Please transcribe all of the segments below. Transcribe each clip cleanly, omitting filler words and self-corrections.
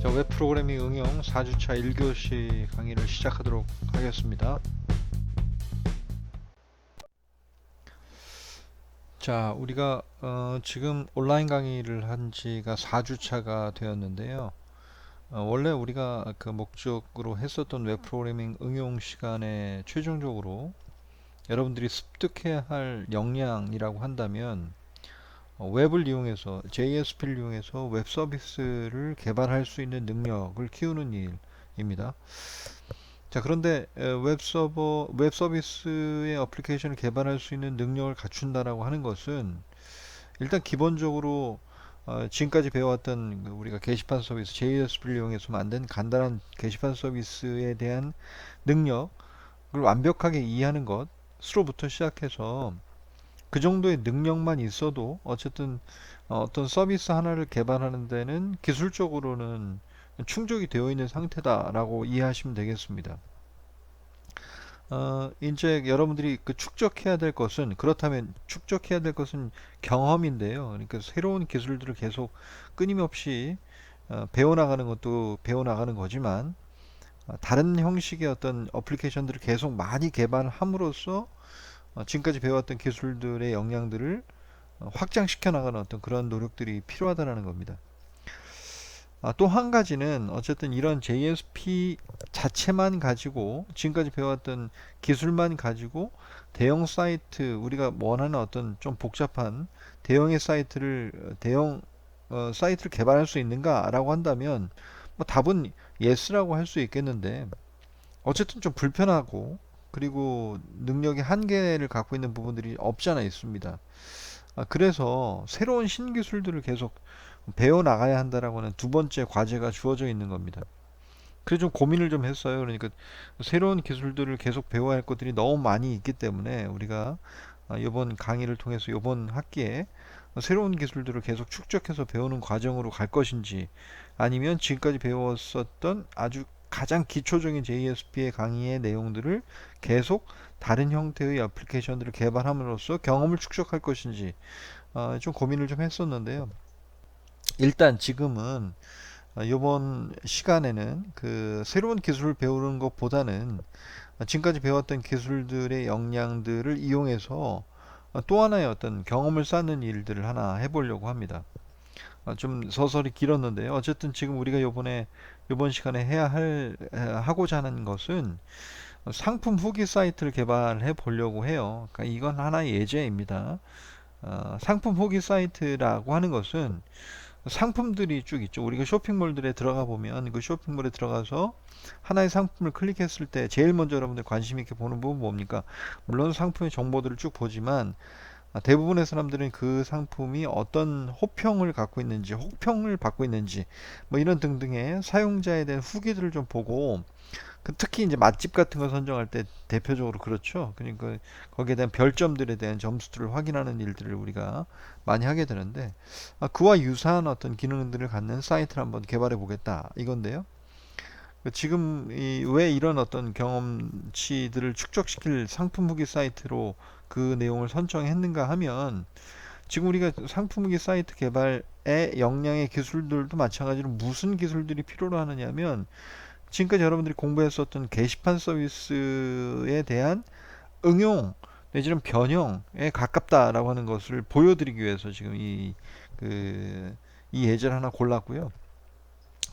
자, 웹 프로그래밍 응용 4주차 1교시 강의를 시작하도록 하겠습니다. 자, 우리가 지금 온라인 강의를 한 지가 4주차가 되었는데요. 원래 우리가 그 목적으로 했었던 웹 프로그래밍 응용 시간에 최종적으로 여러분들이 습득해야 할 역량이라고 한다면 웹을 이용해서 JSP를 이용해서 웹 서비스를 개발할 수 있는 능력을 키우는 일입니다. 자, 그런데 웹 서비스의 어플리케이션을 개발할 수 있는 능력을 갖춘다라고 하는 것은 일단 기본적으로 지금까지 배워왔던 우리가 게시판 서비스 JSP를 이용해서 만든 간단한 게시판 서비스에 대한 능력을 완벽하게 이해하는 것으로부터 시작해서 그 정도의 능력만 있어도 어쨌든 어떤 서비스 하나를 개발하는 데는 기술적으로는 충족이 되어 있는 상태다라고 이해하시면 되겠습니다. 이제 여러분들이 그 축적해야 될 것은, 그렇다면 축적해야 될 것은 경험인데요. 그러니까 새로운 기술들을 계속 끊임없이 배워나가는 것도 배워나가는 거지만, 다른 형식의 어떤 어플리케이션들을 계속 많이 개발함으로써 지금까지 배워왔던 기술들의 역량들을 확장시켜 나가는 어떤 그런 노력들이 필요하다는 겁니다. 또 한 가지는 어쨌든 이런 JSP 자체만 가지고 지금까지 배워왔던 기술만 가지고 대형 사이트 우리가 원하는 어떤 좀 복잡한 대형의 대형 사이트를 개발할 수 있는가라고 한다면 뭐 답은 예스라고 할 수 있겠는데 어쨌든 좀 불편하고 그리고 능력의 한계를 갖고 있는 부분들이 없지 않아 있습니다. 그래서 새로운 신기술들을 계속 배워 나가야 한다라고 하는 두 번째 과제가 주어져 있는 겁니다. 그래서 좀 고민을 좀 했어요. 그러니까 새로운 기술들을 계속 배워야 할 것들이 너무 많이 있기 때문에 우리가 이번 강의를 통해서 이번 학기에 새로운 기술들을 계속 축적해서 배우는 과정으로 갈 것인지 아니면 지금까지 배웠었던 아주 가장 기초적인 JSP의 강의의 내용들을 계속 다른 형태의 애플리케이션들을 개발함으로써 경험을 축적할 것인지 좀 고민을 좀 했었는데요. 일단 지금은 이번 시간에는 그 새로운 기술을 배우는 것보다는 지금까지 배웠던 기술들의 역량들을 이용해서 또 하나의 어떤 경험을 쌓는 일들을 하나 해보려고 합니다. 좀 서설이 길었는데요. 어쨌든 지금 우리가 이번 시간에 하고자 하는 것은 상품 후기 사이트를 개발해 보려고 해요. 그러니까 이건 하나의 예제입니다. 상품 후기 사이트라고 하는 것은 상품들이 쭉 있죠. 우리가 쇼핑몰들에 들어가 보면 그 쇼핑몰에 들어가서 하나의 상품을 클릭했을 때 제일 먼저 여러분들 관심 있게 보는 부분 뭡니까? 물론 상품의 정보들을 쭉 보지만 대부분의 사람들은 그 상품이 어떤 호평을 갖고 있는지, 혹평을 받고 있는지, 뭐 이런 등등의 사용자에 대한 후기들을 좀 보고, 특히 이제 맛집 같은 거 선정할 때 대표적으로 그렇죠. 그러니까 거기에 대한 별점들에 대한 점수들을 확인하는 일들을 우리가 많이 하게 되는데, 그와 유사한 어떤 기능들을 갖는 사이트를 한번 개발해 보겠다 이건데요. 지금 왜 이런 어떤 경험치들을 축적시킬 상품 후기 사이트로 그 내용을 선정했는가 하면 지금 우리가 상품 후기 사이트 개발의 역량의 기술들도 마찬가지로 무슨 기술들이 필요로 하느냐면 지금까지 여러분들이 공부했었던 게시판 서비스에 대한 응용 내지는 변형에 가깝다라고 하는 것을 보여드리기 위해서 지금 이 예제를 하나 골랐고요.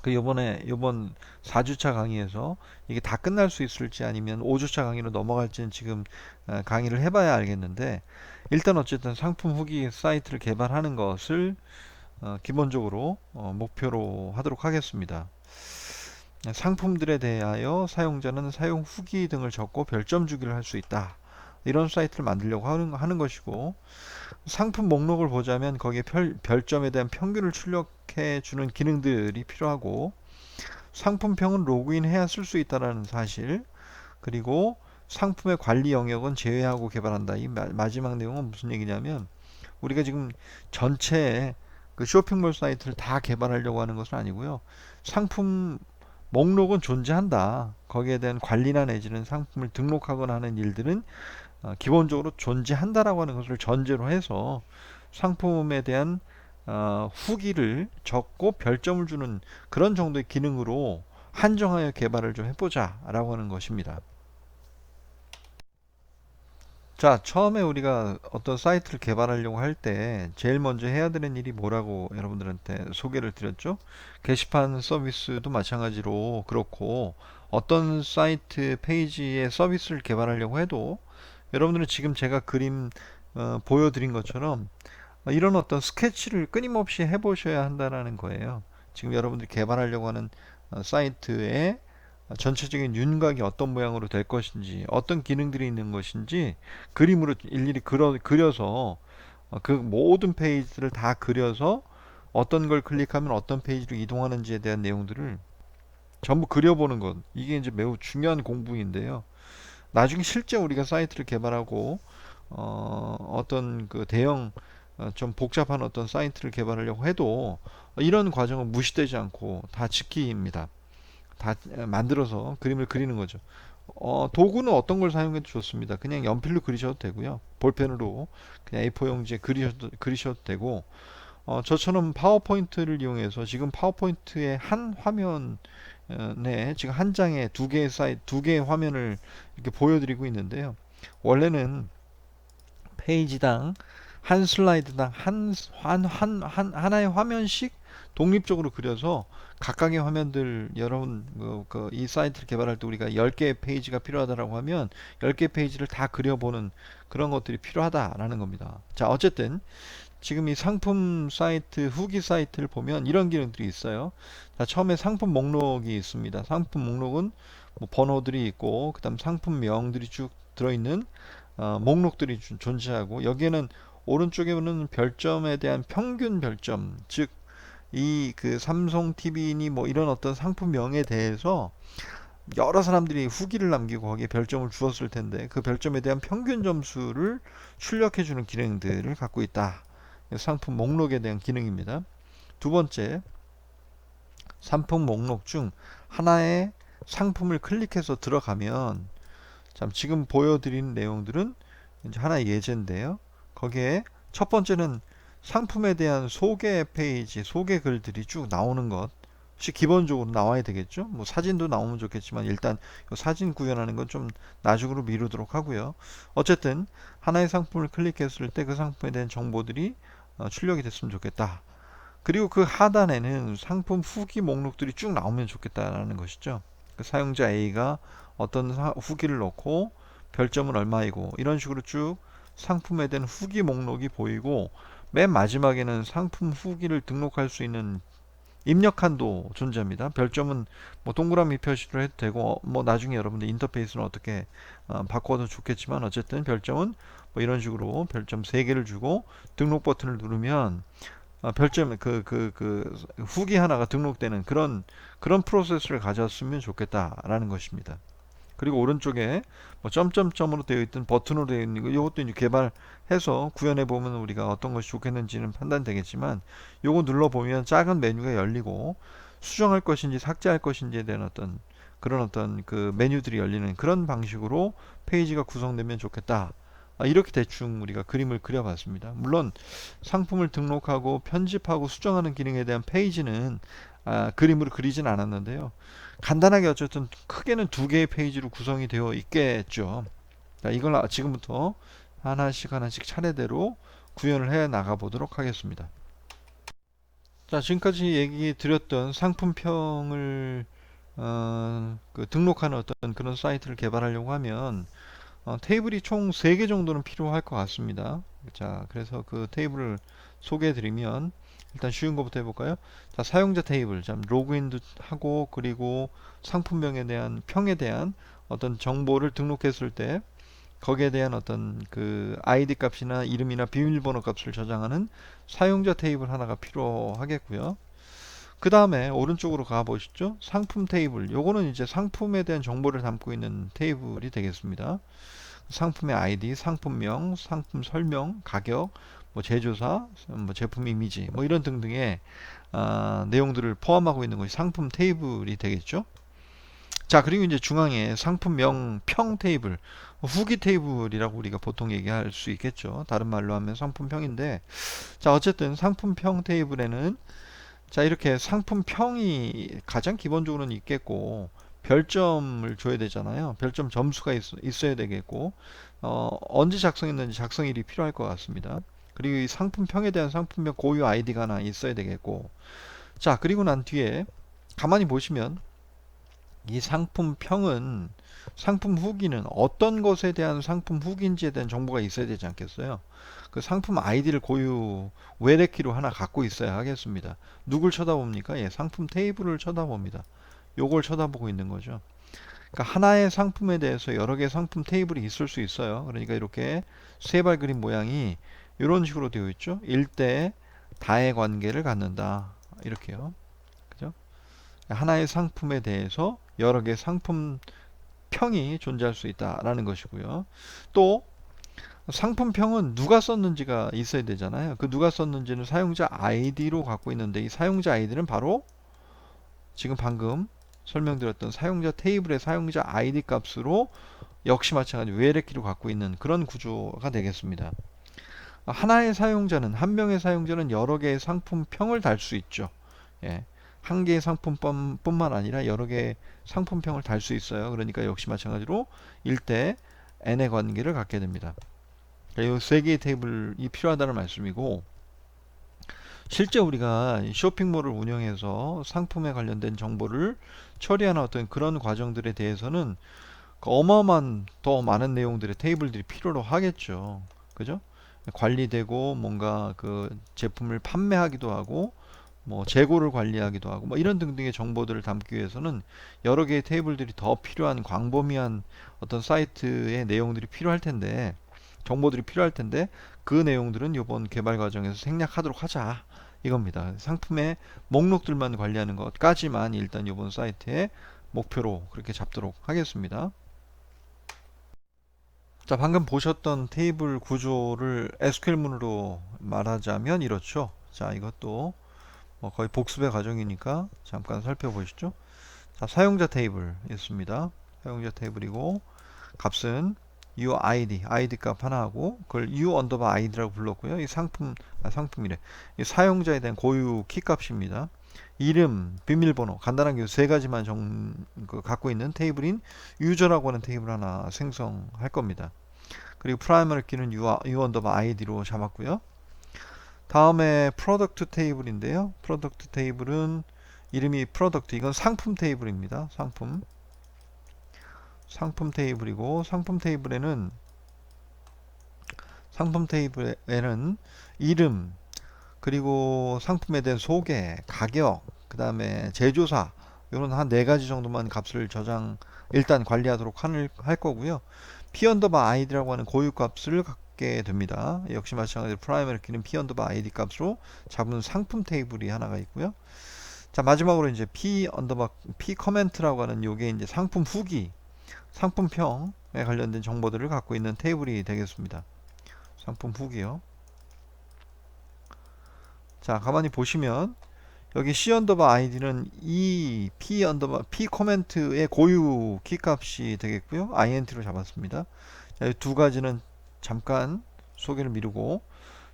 요번 4주차 강의에서 이게 다 끝날 수 있을지 아니면 5주차 강의로 넘어갈지는 지금 강의를 해봐야 알겠는데 일단 어쨌든 상품 후기 사이트를 개발하는 것을 기본적으로 목표로 하도록 하겠습니다. 상품들에 대하여 사용자는 사용 후기 등을 적고 별점 주기를 할 수 있다. 이런 사이트를 만들려고 하는 것이고 상품 목록을 보자면 거기에 별점에 대한 평균을 출력해 주는 기능들이 필요하고 상품평은 로그인해야 쓸 수 있다는 사실 그리고 상품의 관리 영역은 제외하고 개발한다. 이 마지막 내용은 무슨 얘기냐면 우리가 지금 전체 그 쇼핑몰 사이트를 다 개발하려고 하는 것은 아니고요. 상품 목록은 존재한다. 거기에 대한 관리나 내지는 상품을 등록하거나 하는 일들은 기본적으로 존재한다라고 하는 것을 전제로 해서 상품에 대한 후기를 적고 별점을 주는 그런 정도의 기능으로 한정하여 개발을 좀 해보자 라고 하는 것입니다. 자, 처음에 우리가 어떤 사이트를 개발하려고 할 때 제일 먼저 해야 되는 일이 뭐라고 여러분들한테 소개를 드렸죠? 게시판 서비스도 마찬가지로 그렇고, 어떤 사이트 페이지의 서비스를 개발하려고 해도 여러분들은 지금 제가 그림 보여드린 것처럼 이런 어떤 스케치를 끊임없이 해보셔야 한다는 거예요. 지금 여러분들이 개발하려고 하는 사이트의 전체적인 윤곽이 어떤 모양으로 될 것인지, 어떤 기능들이 있는 것인지 그림으로 일일이 그려서 그 모든 페이지를 다 그려서 어떤 걸 클릭하면 어떤 페이지로 이동하는지에 대한 내용들을 전부 그려보는 것. 이게 이제 매우 중요한 공부인데요. 나중에 실제 우리가 사이트를 개발하고 어떤 그 대형 좀 복잡한 어떤 사이트를 개발하려고 해도 이런 과정은 무시되지 않고 다 지킵니다. 다 만들어서 그림을 그리는 거죠. 도구는 어떤 걸 사용해도 좋습니다. 그냥 연필로 그리셔도 되고요. 볼펜으로 그냥 A4 용지에 그리셔도 되고, 저처럼 파워포인트를 이용해서 지금 파워포인트의 한 화면에 지금 한 장에 두 개의 화면을 이렇게 보여드리고 있는데요. 원래는 페이지당 한 슬라이드당 하나의 화면씩 독립적으로 그려서 각각의 화면들 여러분 이 사이트를 개발할 때 우리가 10개의 페이지가 필요하다라고 하면 10개 페이지를 다 그려보는 그런 것들이 필요하다라는 겁니다. 자, 어쨌든 지금 이 상품 사이트 후기 사이트를 보면 이런 기능들이 있어요. 자, 처음에 상품 목록이 있습니다. 상품 목록은 뭐 번호들이 있고 그다음 상품명들이 쭉 들어있는 목록들이 존재하고, 여기에는 오른쪽에는 별점에 대한 평균 별점, 즉 이 그 삼성 TV니 뭐 이런 어떤 상품명에 대해서 여러 사람들이 후기를 남기고 거기에 별점을 주었을 텐데 그 별점에 대한 평균 점수를 출력해 주는 기능들을 갖고 있다. 상품 목록에 대한 기능입니다. 두 번째, 상품 목록 중 하나의 상품을 클릭해서 들어가면, 참 지금 보여드린 내용들은 이제 하나의 예제인데요. 거기에 첫 번째는 상품에 대한 소개 페이지, 소개 글들이 쭉 나오는 것이 기본적으로 나와야 되겠죠. 뭐 사진도 나오면 좋겠지만 일단 사진 구현하는 건 좀 나중으로 미루도록 하고요. 어쨌든 하나의 상품을 클릭했을 때 그 상품에 대한 정보들이 출력이 됐으면 좋겠다. 그리고 그 하단에는 상품 후기 목록들이 쭉 나오면 좋겠다라는 것이죠. 그 사용자 A가 어떤 후기를 넣고 별점은 얼마이고 이런 식으로 쭉 상품에 대한 후기 목록이 보이고, 맨 마지막에는 상품 후기를 등록할 수 있는 입력한도 존재합니다. 별점은 뭐 동그라미 표시로 해도 되고 뭐 나중에 여러분들 인터페이스는 어떻게 바꿔도 좋겠지만, 어쨌든 별점은 뭐 이런 식으로 별점 3개를 주고 등록 버튼을 누르면 별점 후기 하나가 등록되는 그런 프로세스를 가졌으면 좋겠다라는 것입니다. 그리고 오른쪽에 뭐 점점점으로 되어 있던 버튼으로 되어 있는 거, 이것도 이제 개발해서 구현해 보면 우리가 어떤 것이 좋겠는지는 판단되겠지만, 요거 눌러 보면 작은 메뉴가 열리고 수정할 것인지 삭제할 것인지에 대한 그런 어떤 그 메뉴들이 열리는 그런 방식으로 페이지가 구성되면 좋겠다. 이렇게 대충 우리가 그림을 그려봤습니다. 물론 상품을 등록하고 편집하고 수정하는 기능에 대한 페이지는 그림으로 그리진 않았는데요. 간단하게 어쨌든 크게는 2개의 페이지로 구성이 되어 있겠죠. 자, 이걸 지금부터 하나씩 차례대로 구현을 해 나가 보도록 하겠습니다. 자, 지금까지 얘기 드렸던 상품평을 등록하는 어떤 그런 사이트를 개발하려고 하면 테이블이 총 3개 정도는 필요할 것 같습니다. 자, 그래서 그 테이블을 소개해 드리면, 일단 쉬운 것부터 해볼까요? 자, 사용자 테이블, 자, 로그인도 하고, 그리고 상품명에 대한 평에 대한 어떤 정보를 등록했을 때 거기에 대한 어떤 그 아이디 값이나 이름이나 비밀번호 값을 저장하는 사용자 테이블 하나가 필요하겠고요. 그 다음에 오른쪽으로 가 보시죠. 상품 테이블. 요거는 이제 상품에 대한 정보를 담고 있는 테이블이 되겠습니다. 상품의 아이디, 상품명, 상품 설명, 가격, 뭐 제조사, 뭐 제품 이미지, 뭐 이런 등등의 내용들을 포함하고 있는 것이 상품 테이블이 되겠죠. 자, 그리고 이제 중앙에 상품명 평 테이블, 후기 테이블이라고 우리가 보통 얘기할 수 있겠죠. 다른 말로 하면 상품평인데, 자, 어쨌든 상품평 테이블에는 자, 이렇게 상품평이 가장 기본적으로는 있겠고, 별점을 줘야 되잖아요. 별점 점수가 있어야 되겠고, 언제 작성했는지 작성일이 필요할 것 같습니다. 그리고 이 상품평에 대한 상품명 고유 아이디가 하나 있어야 되겠고, 자, 그리고 난 뒤에 가만히 보시면 이 상품평은 상품 후기는 어떤 것에 대한 상품 후기인지에 대한 정보가 있어야 되지 않겠어요? 그 상품 아이디를 고유 외래키로 하나 갖고 있어야 하겠습니다. 누굴 쳐다봅니까? 예, 상품 테이블을 쳐다봅니다. 요걸 쳐다보고 있는 거죠. 그러니까 하나의 상품에 대해서 여러 개의 상품 테이블이 있을 수 있어요. 그러니까 이렇게 세발 그림 모양이 이런 식으로 되어 있죠. 일대 다의 관계를 갖는다. 이렇게요. 그죠? 하나의 상품에 대해서 여러 개의 상품 평이 존재할 수 있다라는 것이고요. 또 상품평은 누가 썼는지가 있어야 되잖아요. 그 누가 썼는지는 사용자 아이디로 갖고 있는데 이 사용자 아이디는 바로 지금 방금 설명드렸던 사용자 테이블의 사용자 아이디 값으로 역시 마찬가지로 외래키로 갖고 있는 그런 구조가 되겠습니다. 하나의 사용자는 한 명의 사용자는 여러 개의 상품평을 달 수 있죠. 예. 한 개의 상품뿐만 아니라 여러 개의 상품평을 달 수 있어요. 그러니까 역시 마찬가지로 1대 n의 관계를 갖게 됩니다. 이 세 개의 테이블이 필요하다는 말씀이고, 실제 우리가 쇼핑몰을 운영해서 상품에 관련된 정보를 처리하는 어떤 그런 과정들에 대해서는 어마어마한 더 많은 내용들의 테이블들이 필요로 하겠죠. 그죠? 관리되고 뭔가 그 제품을 판매하기도 하고 뭐 재고를 관리하기도 하고 뭐 이런 등등의 정보들을 담기 위해서는 여러 개의 테이블들이 더 필요한 광범위한 어떤 사이트의 내용들이 필요할 텐데, 정보들이 필요할 텐데 그 내용들은 이번 개발 과정에서 생략하도록 하자 이겁니다. 상품의 목록들만 관리하는 것까지만 일단 이번 사이트의 목표로 그렇게 잡도록 하겠습니다. 자, 방금 보셨던 테이블 구조를 SQL문으로 말하자면 이렇죠. 자, 이것도 거의 복습의 과정이니까 잠깐 살펴보시죠. 자, 사용자 테이블 있습니다. 사용자 테이블이고 값은 UID, ID 값 하나 하고 그걸 U 언더바 ID라고 불렀고요. 이 상품이래. 이 사용자에 대한 고유 키 값입니다. 이름, 비밀번호, 간단하게 세 가지만 갖고 있는 테이블인 유저라고 하는 테이블 하나 생성할 겁니다. 그리고 프라이머리 키는 U 언더바 ID로 잡았고요. 다음에 프로덕트 테이블인데요. 프로덕트 테이블은 이름이 프로덕트, 이건 상품 테이블입니다. 상품 테이블이고 상품 테이블에는 이름, 그리고 상품에 대한 소개, 가격, 그 다음에 제조사, 이런 한 네 가지 정도만 값을 일단 관리하도록 할 거고요. p 언더바 id라고 하는 고유 값을 갖게 됩니다. 역시 마찬가지로 프라이머리 키는 p 언더바 id 값으로 잡은 상품 테이블이 하나가 있고요. 자, 마지막으로 이제 p 커멘트라고 하는 요게 이제 상품 후기, 상품평에 관련된 정보들을 갖고 있는 테이블이 되겠습니다. 상품 후기요. 자, 가만히 보시면 여기 C 언더바 id는 이 P 코멘트의 고유 키 값이 되겠고요. int로 잡았습니다. 자, 이 두 가지는 잠깐 소개를 미루고,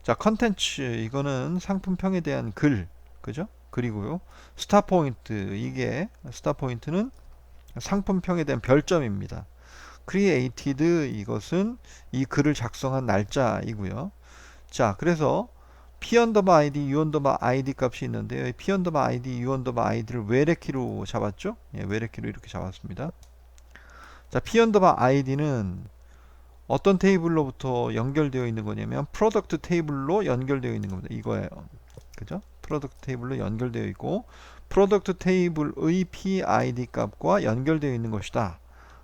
자, 컨텐츠 이거는 상품평에 대한 글, 그죠? 글이고요. 스타 포인트, 이게 스타 포인트는 상품평에 대한 별점입니다. created, 이것은 이 글을 작성한 날짜이고요. 자, 그래서 p 언더바 id, u 언더바 id 값이 있는데요. p 언더바 id, u 언더바 id를 외래키로 잡았죠? 예, 외래키로 이렇게 잡았습니다. 자, p 언더바 id는 어떤 테이블로부터 연결되어 있는 거냐면 프로덕트 테이블로 연결되어 있는 겁니다. 이거예요. 그죠? 프로덕트 테이블로 연결되어 있고 프로덕트 테이블의 PID 값과 연결되어 있는 것이다.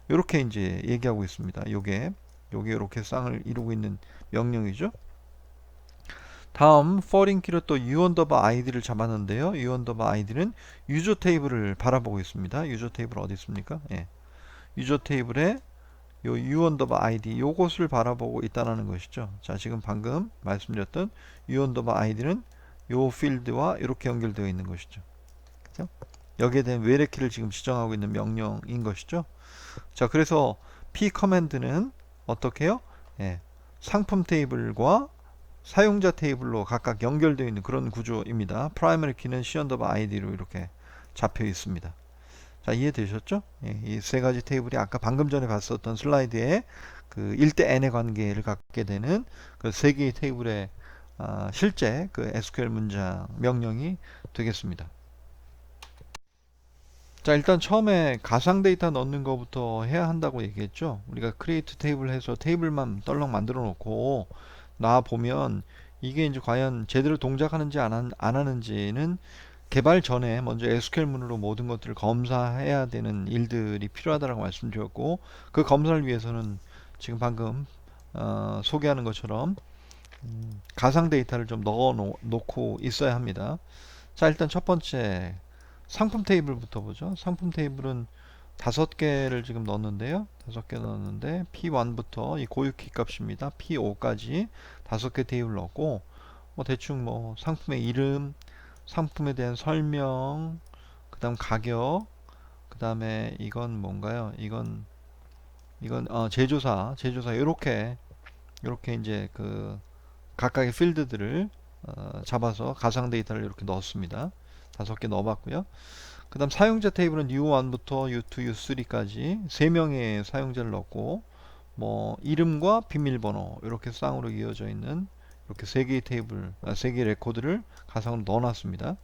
이렇게 이제 얘기하고 있습니다. 요게 이렇게 쌍을 이루고 있는 명령이죠. 다음 foreign 키로 또 u 언더바 id를 잡았는데요. u 언더바 id는 유저 테이블을 바라보고 있습니다. 유저 테이블 어디 있습니까? 예. 유저 테이블에 요 u 언더바 id 요것을 바라보고 있다는 것이죠. 자, 지금 방금 말씀드렸던 u 언더바 id는 요 필드와 이렇게 연결되어 있는 것이죠. 그죠? 여기에 대한 외래키를 지금 지정하고 있는 명령인 것이죠. 자, 그래서 p 커맨드는 어떻게 해요? 예, 상품 테이블과 사용자 테이블로 각각 연결되어 있는 그런 구조입니다. 프라이머리 키는 c ID로 이렇게 잡혀 있습니다. 자, 이해되셨죠? 예, 이 세 가지 테이블이 아까 방금 전에 봤었던 슬라이드에 그 1대 n의 관계를 갖게 되는 그 세 개의 테이블의 실제 그 SQL 문장 명령이 되겠습니다. 자, 일단 처음에 가상 데이터 넣는 것부터 해야 한다고 얘기했죠. 우리가 크리에이트 테이블 해서 테이블만 떨렁 만들어 놓고 나 보면 이게 이제 과연 제대로 동작하는지 안 하는지는 개발 전에 먼저 SQL 문으로 모든 것들을 검사해야 되는 일들이 필요하다고 말씀드렸고, 그 검사를 위해서는 지금 방금 소개하는 것처럼 가상 데이터를 좀 넣어 놓고 있어야 합니다. 자, 일단 첫 번째 상품 테이블부터 보죠. 상품 테이블은 5개를 지금 넣었는데요. 5개 넣었는데 P1부터 이 고유키 값입니다. P5까지 5개 테이블 넣었고, 뭐 대충 뭐 상품의 이름, 상품에 대한 설명, 그 다음 가격, 그 다음에 이건 뭔가요? 이건 제조사 이렇게 이제 그 각각의 필드들을 잡아서 가상 데이터를 이렇게 넣었습니다. 5개 넣어봤고요. 그 다음 사용자 테이블은 U1부터 U2, U3까지 3명의 사용자를 넣었고, 뭐 이름과 비밀번호 이렇게 쌍으로 이어져 있는 이렇게 3개의 테이블, 3개의 레코드를 가상으로 넣어놨습니다.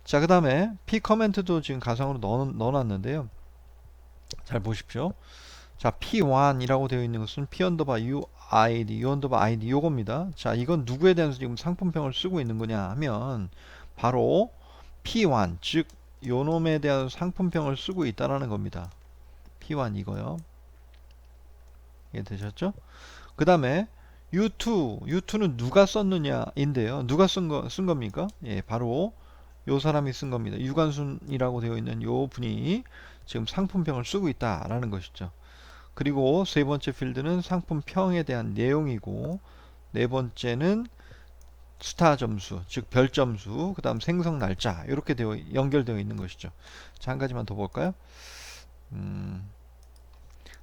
자, 그 다음에 p 커멘트도 지금 가상으로 넣어놨는데요. 잘 보십시오. 자, P1이라고 되어 있는 것은 P 언더바 UID, U 언더바 ID 요겁니다. 자, 이건 누구에 대해서 지금 상품평을 쓰고 있는 거냐 하면 바로 P1, 즉 요놈에 대한 상품평을 쓰고 있다라는 겁니다. P1 이거요. 이해되셨죠? 그 다음에 U2는 누가 썼느냐인데요. 누가 쓴 겁니까? 예, 바로 요 사람이 쓴 겁니다. 유관순이라고 되어 있는 요 분이 지금 상품평을 쓰고 있다라는 것이죠. 그리고 세 번째 필드는 상품평에 대한 내용이고, 네 번째는 스타 점수, 즉 별 점수, 그 다음 생성 날짜 이렇게 연결되어 있는 것이죠. 자, 한 가지만 더 볼까요?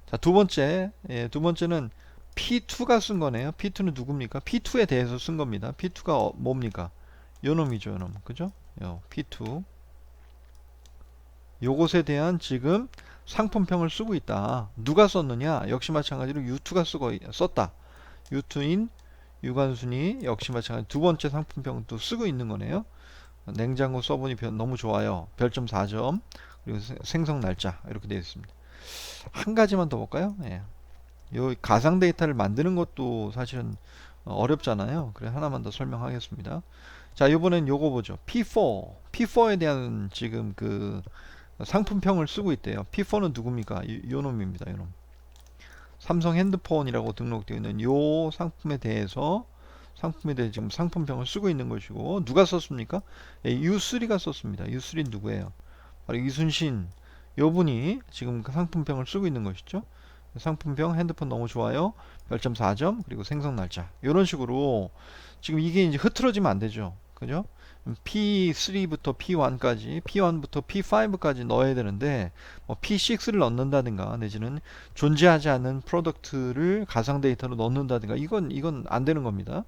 자, 두 번째는 P2가 쓴 거네요. P2는 누굽니까? P2에 대해서 쓴 겁니다. P2가 뭡니까? 요놈이죠, 요놈. 그죠? P2. 요것에 대한 지금 상품평을 쓰고 있다. 누가 썼느냐? 역시 마찬가지로 U2가 썼다. U2인 유관순이 역시 마찬가지로 두 번째 상품평도 쓰고 있는 거네요. 냉장고 써보니 너무 좋아요. 별점 4점. 그리고 생성 날짜 이렇게 되어 있습니다. 한 가지만 더 볼까요? 예. 요 가상 데이터를 만드는 것도 사실은 어렵잖아요. 그래 하나만 더 설명하겠습니다. 자, 이번엔 요거 보죠. P4에 대한 지금 그 상품평을 쓰고 있대요. P4는 누굽니까? 요 놈입니다. 요 놈. 삼성 핸드폰이라고 등록되어 있는 요 상품에 대해서 지금 상품평을 쓰고 있는 것이고, 누가 썼습니까? 예, U3가 썼습니다. U3는 누구예요? 바로 이순신 요 분이 지금 그 상품평을 쓰고 있는 것이죠. 상품평 핸드폰 너무 좋아요. 별점 4점 그리고 생성 날짜 이런 식으로 지금 이게 이제 흐트러지면 안 되죠. 그죠? P3부터 P1까지, P1부터 P5까지 넣어야 되는데 뭐 P6를 넣는다든가 내지는 존재하지 않는 프로덕트를 가상 데이터로 넣는다든가 이건 안 되는 겁니다.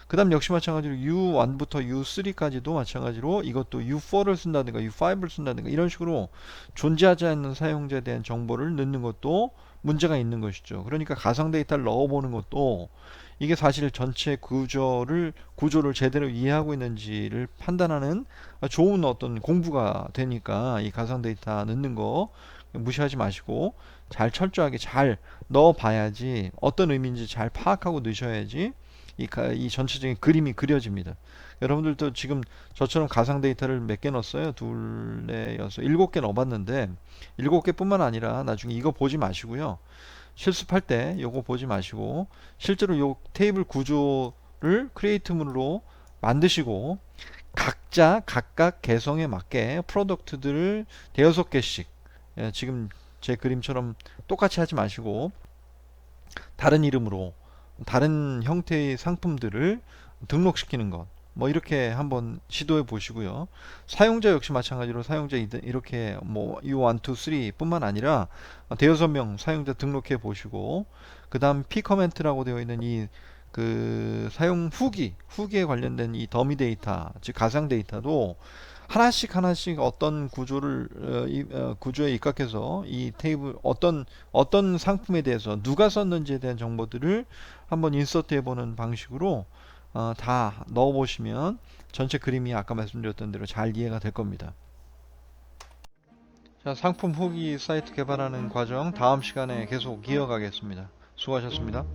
그 다음 역시 마찬가지로 U1부터 U3까지도 마찬가지로 이것도 U4를 쓴다든가 U5를 쓴다든가 이런 식으로 존재하지 않는 사용자에 대한 정보를 넣는 것도 문제가 있는 것이죠. 그러니까 가상 데이터를 넣어보는 것도 이게 사실 전체 구조를 제대로 이해하고 있는지를 판단하는 좋은 어떤 공부가 되니까 이 가상 데이터 넣는 거 무시하지 마시고 잘 철저하게 잘 넣어 봐야지, 어떤 의미인지 잘 파악하고 넣으셔야지 이 전체적인 그림이 그려집니다. 여러분들도 지금 저처럼 가상 데이터를 몇 개 넣었어요? 둘, 넷, 여섯, 7개 넣어봤는데 7개뿐만 아니라 나중에 이거 보지 마시고요. 실습할 때 요거 보지 마시고 실제로 요 테이블 구조를 크리에이트문으로 만드시고 각각 개성에 맞게 프로덕트들을 대여섯 개씩, 지금 제 그림처럼 똑같이 하지 마시고 다른 이름으로 다른 형태의 상품들을 등록시키는 것, 뭐 이렇게 한번 시도해 보시고요. 사용자 역시 마찬가지로 사용자 이렇게 뭐 you want to 3 뿐만 아니라 대여섯 명 사용자 등록해 보시고 그 다음 p 커멘트라고 되어 있는 이 그 사용 후기에 관련된 이 더미 데이터 즉 가상 데이터도 하나씩 하나씩 어떤 구조에 입각해서 이 테이블 어떤 상품에 대해서 누가 썼는지에 대한 정보들을 한번 인서트 해보는 방식으로 다 넣어보시면 전체 그림이 아까 말씀드렸던 대로 잘 이해가 될 겁니다. 자, 상품 후기 사이트 개발하는 과정 다음 시간에 계속 이어가겠습니다. 수고하셨습니다.